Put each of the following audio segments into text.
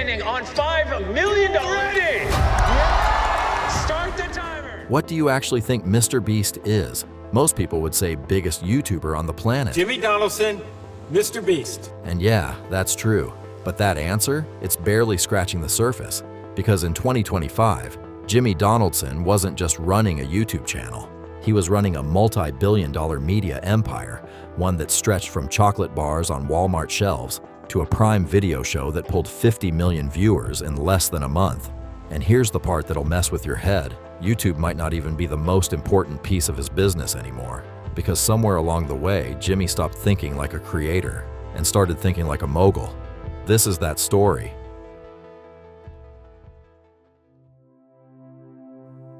remaining on $5 million. Ready? Yeah. Start the timer. What do you actually think MrBeast is? Most people would say biggest YouTuber on the planet. Jimmy Donaldson, MrBeast. And yeah, that's true. But that answer? It's barely scratching the surface. Because in 2025, Jimmy Donaldson wasn't just running a YouTube channel. He was running a multi-billion-dollar media empire, one that stretched from chocolate bars on Walmart shelves to a Prime Video show that pulled 50 million viewers in less than a month. And here's the part that'll mess with your head. YouTube might not even be the most important piece of his business anymore, because somewhere along the way, Jimmy stopped thinking like a creator and started thinking like a mogul. This is that story.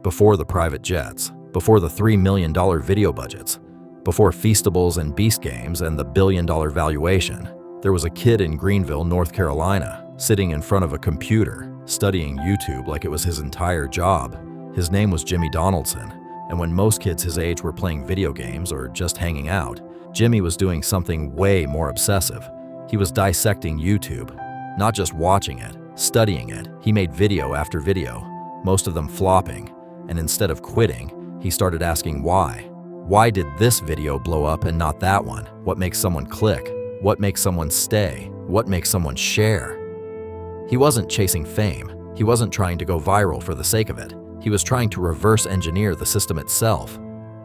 Before the private jets, before the $3 million video budgets, before Feastables and Beast games and the billion-dollar valuation, there was a kid in Greenville, North Carolina, sitting in front of a computer, studying YouTube like it was his entire job. His name was Jimmy Donaldson, and when most kids his age were playing video games or just hanging out, Jimmy was doing something way more obsessive. He was dissecting YouTube, not just watching it, studying it. He made video after video, most of them flopping, and instead of quitting, he started asking why. Why did this video blow up and not that one? What makes someone click? What makes someone stay? What makes someone share? He wasn't chasing fame. He wasn't trying to go viral for the sake of it. He was trying to reverse engineer the system itself.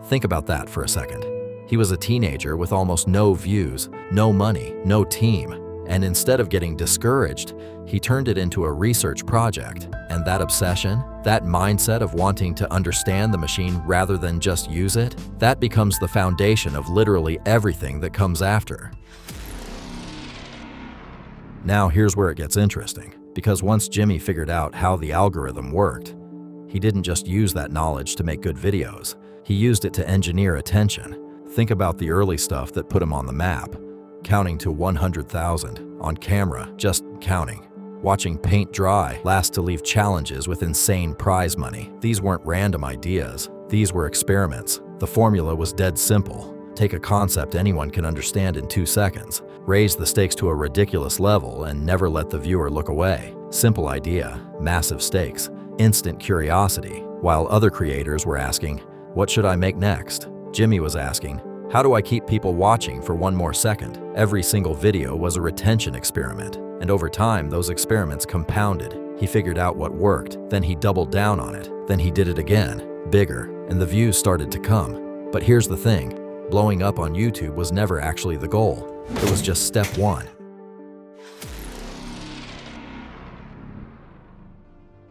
Think about that for a second. He was a teenager with almost no views, no money, no team. And instead of getting discouraged, he turned it into a research project. And that obsession, that mindset of wanting to understand the machine rather than just use it, that becomes the foundation of literally everything that comes after. Now here's where it gets interesting, because once Jimmy figured out how the algorithm worked, he didn't just use that knowledge to make good videos. He used it to engineer attention. Think about the early stuff that put him on the map. Counting to 100,000 on camera, just counting. Watching paint dry, last to leave challenges with insane prize money. These weren't random ideas. These were experiments. The formula was dead simple. Take a concept anyone can understand in 2 seconds, raise the stakes to a ridiculous level, and never let the viewer look away. Simple idea, massive stakes, instant curiosity. While other creators were asking, what should I make next? Jimmy was asking, how do I keep people watching for one more second? Every single video was a retention experiment, and over time, those experiments compounded. He figured out what worked, then he doubled down on it, then he did it again, bigger, and the views started to come. But here's the thing, blowing up on YouTube was never actually the goal. It was just step one.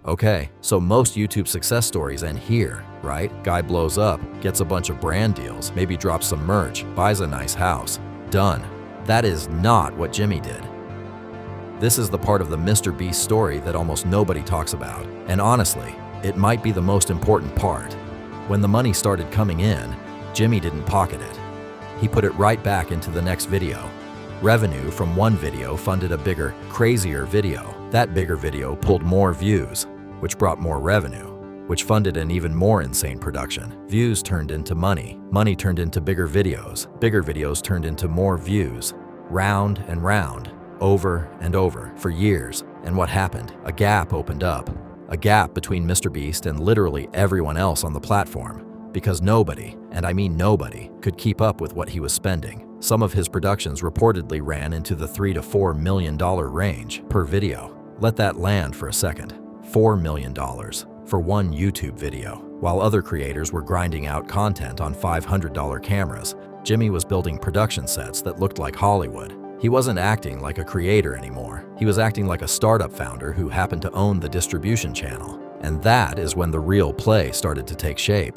Okay, so most YouTube success stories end here, right? Guy blows up, gets a bunch of brand deals, maybe drops some merch, buys a nice house. Done. That is not what Jimmy did. This is the part of the MrBeast story that almost nobody talks about. And honestly, it might be the most important part. When the money started coming in, Jimmy didn't pocket it. He put it right back into the next video. Revenue from one video funded a bigger, crazier video. That bigger video pulled more views, which brought more revenue, which funded an even more insane production. Views turned into money. Money turned into bigger videos. Bigger videos turned into more views. Round and round, over and over, for years. And what happened? A gap opened up. A gap between MrBeast and literally everyone else on the platform. Because nobody, and I mean nobody, could keep up with what he was spending. Some of his productions reportedly ran into the $3 to $4 million range per video. Let that land for a second. $4 million for one YouTube video. While other creators were grinding out content on $500 cameras, Jimmy was building production sets that looked like Hollywood. He wasn't acting like a creator anymore. He was acting like a startup founder who happened to own the distribution channel. And that is when the real play started to take shape.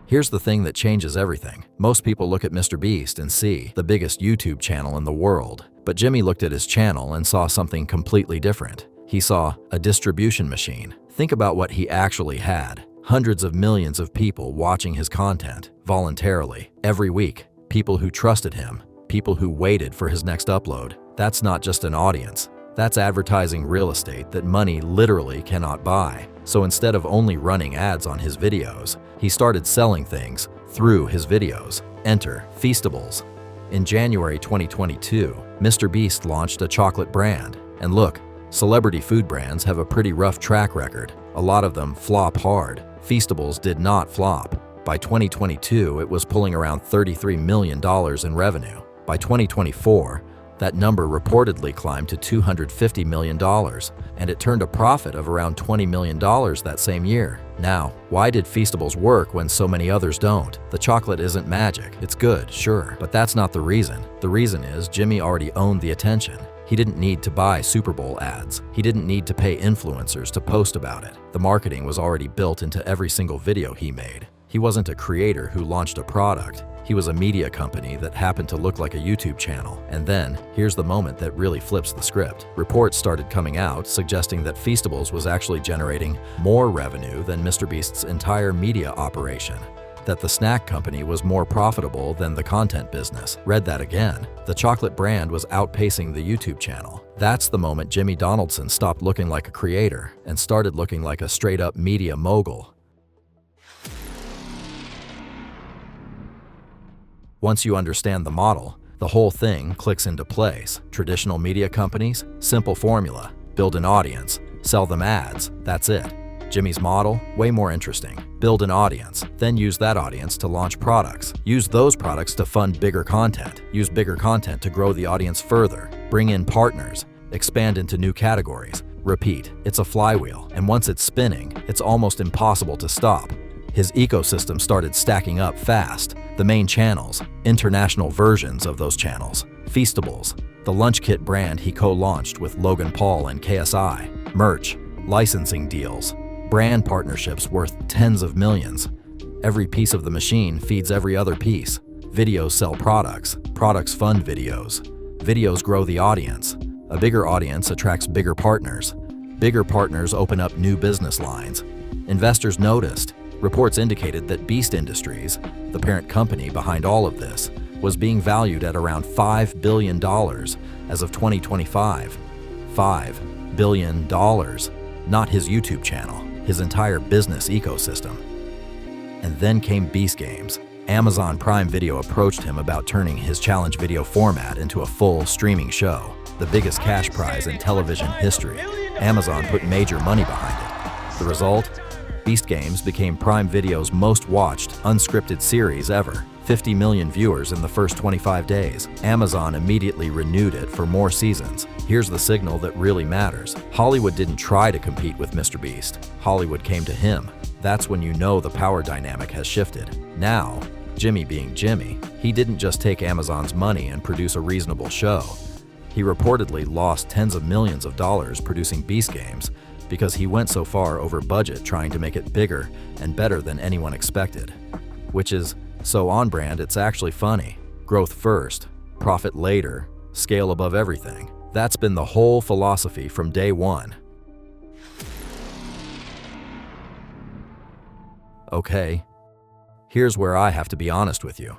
Here's the thing that changes everything. Most people look at MrBeast and see the biggest YouTube channel in the world. But Jimmy looked at his channel and saw something completely different. He saw a distribution machine. Think about what he actually had. Hundreds of millions of people watching his content, voluntarily, every week. People who trusted him. People who waited for his next upload. That's not just an audience. That's advertising real estate that money literally cannot buy. So instead of only running ads on his videos, he started selling things through his videos. Enter Feastables. In January 2022, MrBeast launched a chocolate brand. And look, celebrity food brands have a pretty rough track record. A lot of them flop hard. Feastables did not flop. By 2022, it was pulling around $33 million in revenue. By 2024, that number reportedly climbed to $250 million, and it turned a profit of around $20 million that same year. Now, why did Feastables work when so many others don't? The chocolate isn't magic. It's good, sure, but that's not the reason. The reason is Jimmy already owned the attention. He didn't need to buy Super Bowl ads. He didn't need to pay influencers to post about it. The marketing was already built into every single video he made. He wasn't a creator who launched a product. He was a media company that happened to look like a YouTube channel. And then, here's the moment that really flips the script. Reports started coming out suggesting that Feastables was actually generating more revenue than MrBeast's entire media operation. That the snack company was more profitable than the content business. Read that again. The chocolate brand was outpacing the YouTube channel. That's the moment Jimmy Donaldson stopped looking like a creator and started looking like a straight-up media mogul. Once you understand the model, the whole thing clicks into place. Traditional media companies, simple formula, build an audience, sell them ads, that's it. Jimmy's model, way more interesting. Build an audience, then use that audience to launch products. Use those products to fund bigger content. Use bigger content to grow the audience further. Bring in partners, expand into new categories. Repeat, it's a flywheel, and once it's spinning, it's almost impossible to stop. His ecosystem started stacking up fast. The main channels, international versions of those channels, Feastables, the lunch kit brand he co-launched with Logan Paul and KSI, merch, licensing deals, brand partnerships worth tens of millions. Every piece of the machine feeds every other piece. Videos sell products, products fund videos. Videos grow the audience. A bigger audience attracts bigger partners. Bigger partners open up new business lines. Investors noticed. Reports indicated that Beast Industries, the parent company behind all of this, was being valued at around $5 billion as of 2025. $5 billion. Not his YouTube channel, his entire business ecosystem. And then came Beast Games. Amazon Prime Video approached him about turning his challenge video format into a full streaming show, the biggest cash prize in television history. Amazon put major money behind it. The result? Beast Games became Prime Video's most watched, unscripted series ever. 50 million viewers in the first 25 days. Amazon immediately renewed it for more seasons. Here's the signal that really matters. Hollywood didn't try to compete with MrBeast. Hollywood came to him. That's when you know the power dynamic has shifted. Now, Jimmy being Jimmy, he didn't just take Amazon's money and produce a reasonable show. He reportedly lost tens of millions of dollars producing Beast Games, because he went so far over budget trying to make it bigger and better than anyone expected. Which is so on brand it's actually funny. Growth first, profit later, scale above everything. That's been the whole philosophy from day one. Okay, here's where I have to be honest with you.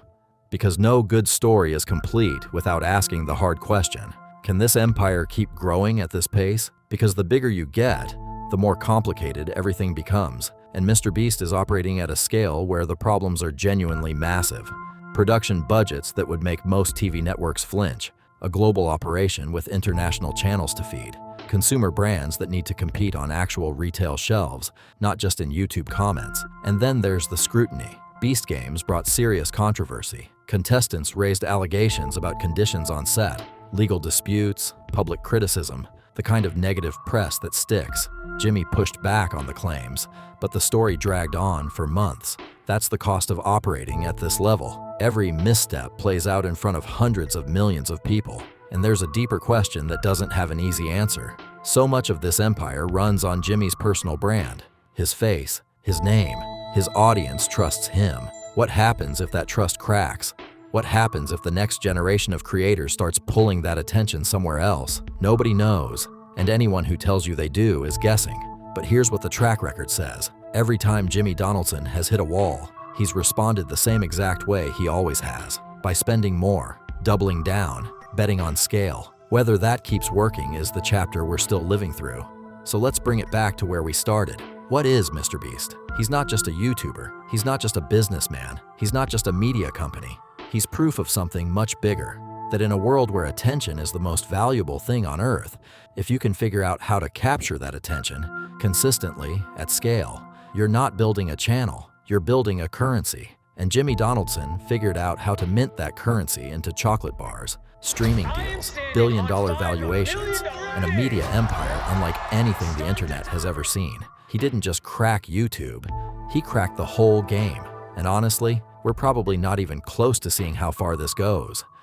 Because no good story is complete without asking the hard question. Can this empire keep growing at this pace? Because the bigger you get, the more complicated everything becomes, and MrBeast is operating at a scale where the problems are genuinely massive. Production budgets that would make most TV networks flinch, a global operation with international channels to feed, consumer brands that need to compete on actual retail shelves, not just in YouTube comments. And then there's the scrutiny. Beast Games brought serious controversy. Contestants raised allegations about conditions on set, legal disputes, public criticism, the kind of negative press that sticks. Jimmy pushed back on the claims, but the story dragged on for months. That's the cost of operating at this level. Every misstep plays out in front of hundreds of millions of people. And there's a deeper question that doesn't have an easy answer. So much of this empire runs on Jimmy's personal brand. His face, his name, his audience trusts him. What happens if that trust cracks? What happens if the next generation of creators starts pulling that attention somewhere else? Nobody knows, and anyone who tells you they do is guessing. But here's what the track record says. Every time Jimmy Donaldson has hit a wall, he's responded the same exact way he always has, by spending more, doubling down, betting on scale. Whether that keeps working is the chapter we're still living through. So let's bring it back to where we started. What is MrBeast? He's not just a YouTuber. He's not just a businessman. He's not just a media company. He's proof of something much bigger. that in a world where attention is the most valuable thing on earth, if you can figure out how to capture that attention consistently at scale, you're not building a channel, you're building a currency. And Jimmy Donaldson figured out how to mint that currency into chocolate bars, streaming deals, billion-dollar valuations, and a media empire unlike anything the internet has ever seen. He didn't just crack YouTube, he cracked the whole game. And honestly, we're probably not even close to seeing how far this goes.